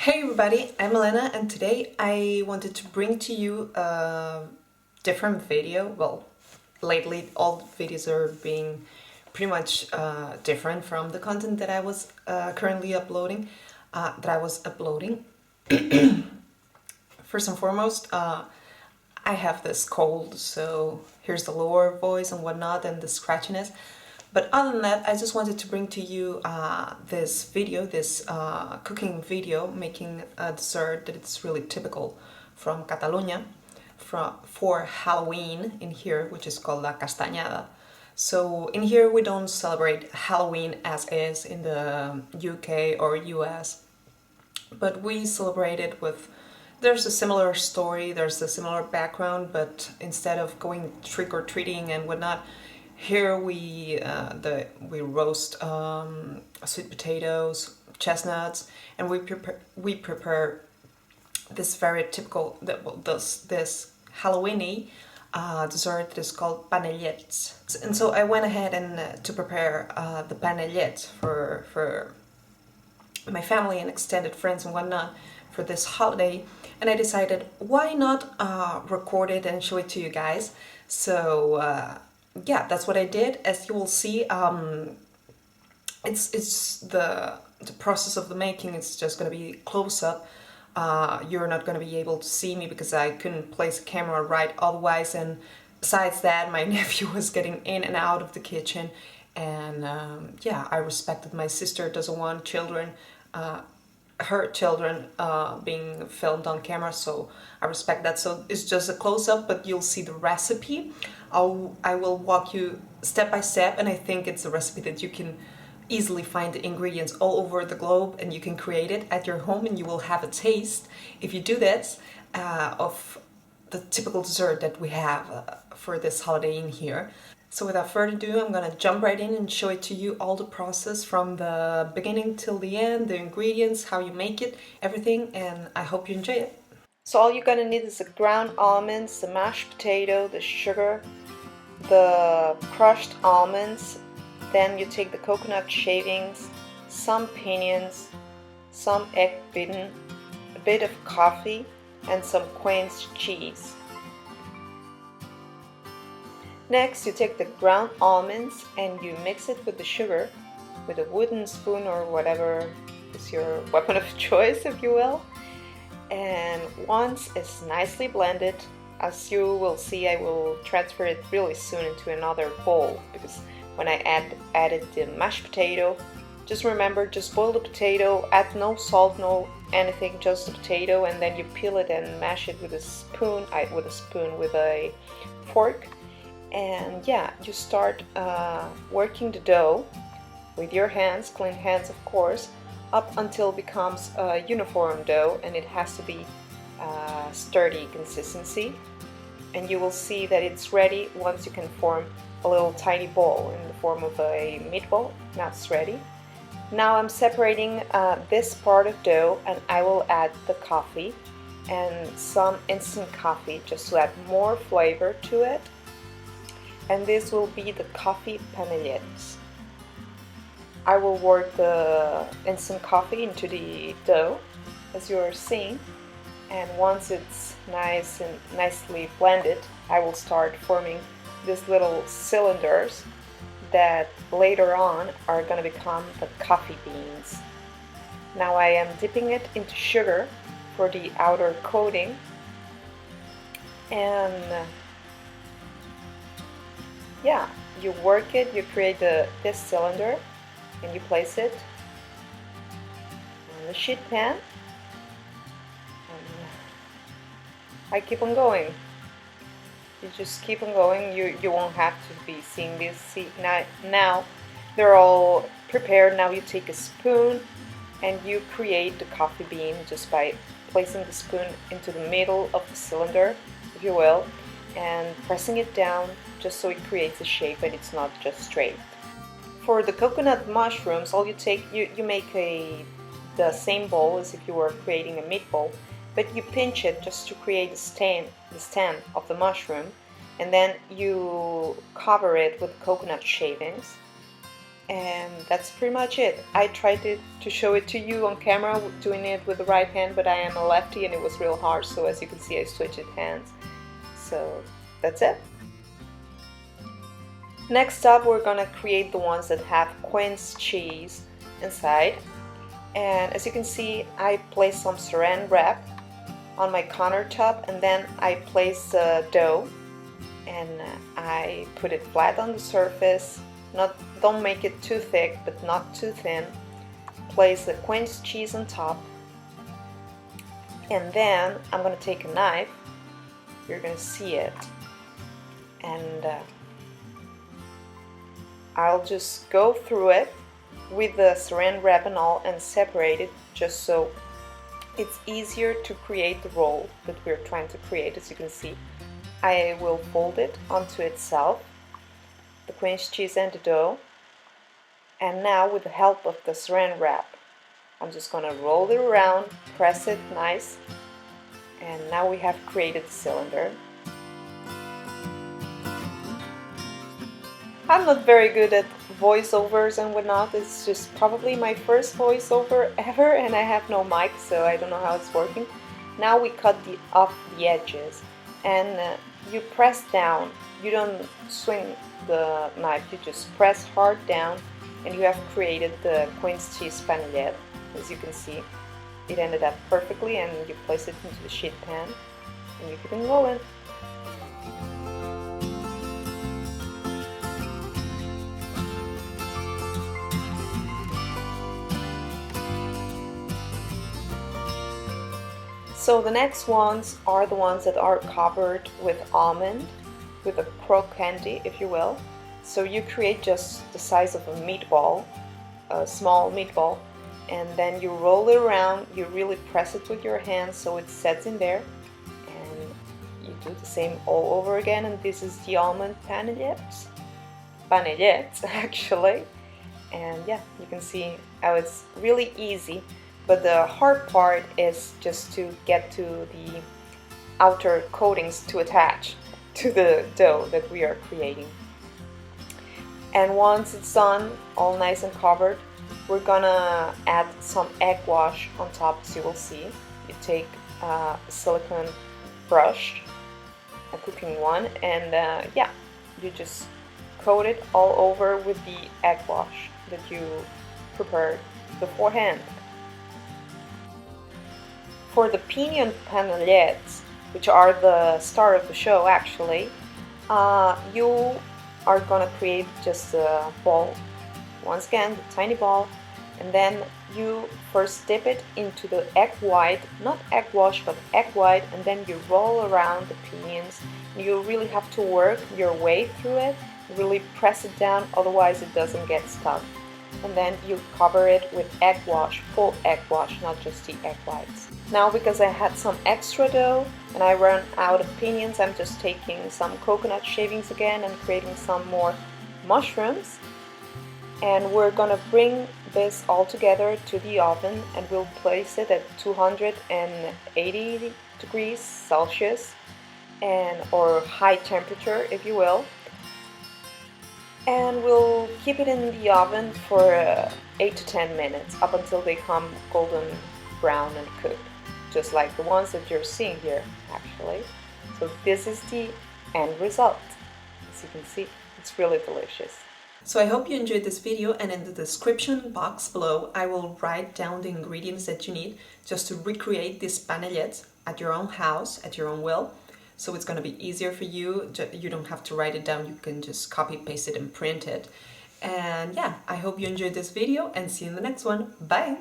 Hey everybody, I'm Elena and today I wanted to bring to you a different video. Well, lately all the videos are being pretty much different from the content that I was currently uploading, First and foremost, I have this cold, so here's the lower voice and whatnot and the scratchiness. But other than that, I just wanted to bring to you this video, this cooking video, making a dessert that it's really typical from Catalonia for Halloween in here, which is called la castañada. So in here we don't celebrate Halloween as is in the UK or US, but we celebrate it with, there's a similar story, there's a similar background, but instead of going trick-or-treating and whatnot, here we roast sweet potatoes, chestnuts, and we prepare this very typical this Halloweeny dessert that is called panellets. And so I went ahead and to prepare the panellets for my family and extended friends and whatnot for this holiday, and I decided why not record it and show it to you guys. So yeah, that's what I did. As you will see, it's the process of the making. It's just going to be close up. You're not going to be able to see me because I couldn't place a camera right otherwise, and besides that, my nephew was getting in and out of the kitchen, and yeah, I respected my sister doesn't want her children being filmed on camera, so I respect that. So it's just a close-up, but you'll see the recipe. I will walk you step by step, and I think it's a recipe that you can easily find the ingredients all over the globe, and you can create it at your home, and you will have a taste if you do that of the typical dessert that we have for this holiday in here. So without further ado, I'm gonna jump right in and show it to you, all the process from the beginning till the end, the ingredients, how you make it, everything, and I hope you enjoy it. So all you're gonna need is the ground almonds, the mashed potato, the sugar, the crushed almonds, then you take the coconut shavings, some pinions, some egg beaten, a bit of coffee, and some quince cheese. Next, you take the ground almonds and you mix it with the sugar with a wooden spoon or whatever is your weapon of choice, if you will. And once it's nicely blended, as you will see, I will transfer it really soon into another bowl, because when I added the mashed potato, just remember, just boil the potato, add no salt, no anything, just the potato, and then you peel it and mash it with a spoon, with a fork. And yeah, you start working the dough with your hands, clean hands of course, up until it becomes a uniform dough, and it has to be sturdy consistency. And you will see that it's ready once you can form a little tiny ball in the form of a meatball. Now it's ready. Now I'm separating this part of dough, and I will add the coffee and some instant coffee just to add more flavor to it. And this will be the coffee panellets. I will work the instant coffee into the dough, as you are seeing, and once it's nice and nicely blended, I will start forming these little cylinders that later on are going to become the coffee beans. Now I am dipping it into sugar for the outer coating, and yeah, you work it, you create this cylinder, and you place it on the sheet pan. And I keep on going. You just keep on going. You won't have to be seeing this. See, now they're all prepared. Now you take a spoon and you create the coffee bean just by placing the spoon into the middle of the cylinder, if you will, and pressing it down just so it creates a shape and it's not just straight. For the coconut mushrooms, all you take, you make the same bowl as if you were creating a meatball, but you pinch it just to create the stem of the mushroom, and then you cover it with coconut shavings, And that's pretty much it. I tried to show it to you on camera doing it with the right hand, but I am a lefty and it was real hard, so as you can see I switched hands. So that's it. Next up we're gonna create the ones that have quince cheese inside, and as you can see I placed some saran wrap on my countertop, and then I place the dough and I put it flat on the surface. Don't make it too thick but not too thin. Place the quince cheese on top, and then I'm gonna take a knife, you're gonna see it, and I'll just go through it with the saran wrap and all and separate it, just so it's easier to create the roll that we're trying to create. As you can see, I will fold it onto itself, the quince cheese and the dough, and now with the help of the saran wrap I'm just gonna roll it around, press it nice, and now we have created the cylinder. I'm not very good at voiceovers and whatnot. It's just probably my first voiceover ever, and I have no mic, so I don't know how it's working. Now we cut off the edges, and you press down. You don't swing the knife, you just press hard down, and you have created the quince cheese panellet. As you can see, it ended up perfectly, and you place it into the sheet pan, and you keep it rolling. So the next ones are the ones that are covered with almond, with a croquante, if you will. So you create just the size of a meatball, a small meatball, and then you roll it around. You really press it with your hands so it sets in there, and you do the same all over again. And this is the almond panellets actually. And yeah, you can see how it's really easy. But the hard part is just to get to the outer coatings to attach to the dough that we are creating. And once it's done, all nice and covered, we're gonna add some egg wash on top, as you will see. You take a silicone brush, a cooking one, and yeah, you just coat it all over with the egg wash that you prepared beforehand. For the pinion panellets, which are the star of the show actually, you are gonna create just a ball, once again the tiny ball, and then you first dip it into the egg white, not egg wash but egg white, and then you roll around the pinions. You really have to work your way through it, really press it down, otherwise it doesn't get stuck. And then you cover it with egg wash, full egg wash, not just the egg whites. Now, because I had some extra dough and I ran out of pinions, I'm just taking some coconut shavings again and creating some more mushrooms. And we're gonna bring this all together to the oven, and we'll place it at 280 degrees Celsius, or high temperature if you will. And we'll keep it in the oven for 8 to 10 minutes, up until they come golden brown and cooked, just like the ones that you're seeing here actually. So this is the end result. As you can see, it's really delicious. So I hope you enjoyed this video, and in the description box below I will write down the ingredients that you need just to recreate these panellets at your own house, at your own will. So it's going to be easier for you. You don't have to write it down. You can just copy, paste it, and print it. And yeah, I hope you enjoyed this video, and see you in the next one. Bye!